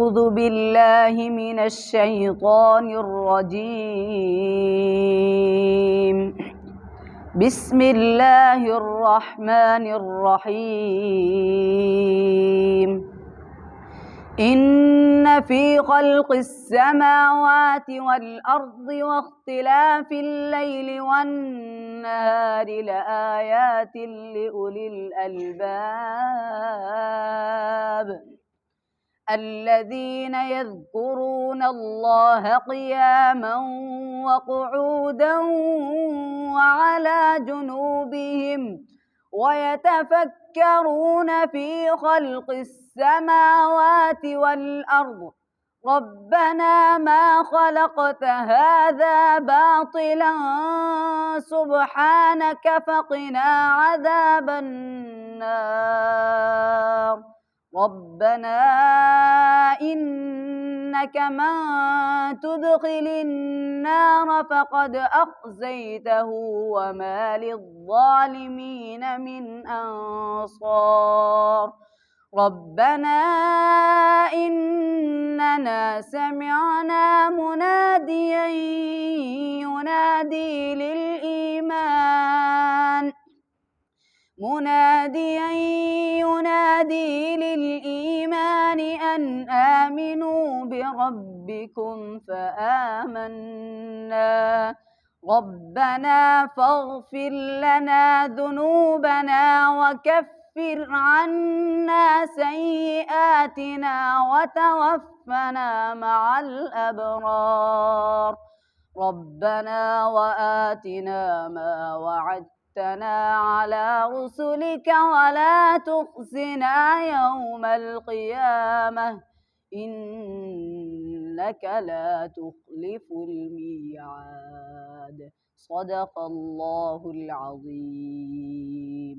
أعوذ بالله من الشيطان الرجيم. بسم الله الرحمن الرحيم. إن في خلق السماوات والأرض واختلاف الليل والنهار لآيات لأولي الألباب الذين يذكرون الله قياما وقعودا وعلى جنوبهم ويتفكرون في خلق السماوات والأرض ربنا ما خلقت هذا باطلا سبحانك فقنا عذاب النار. ربنا إنك من تدخل النار فقد أخزيته وما للظالمين من أنصار. ربنا إننا سمعنا مناديا ينادي للإيمان أن آمنوا بربكم فآمنا. ربنا فاغفر لنا ذنوبنا وكفر عنا سيئاتنا وتوفنا مع الأبرار. ربنا وآتنا ما وعدتنا على رسلك ولا تخزنا يوم القيامة إنك لا تخلف الميعاد. صدق الله العظيم.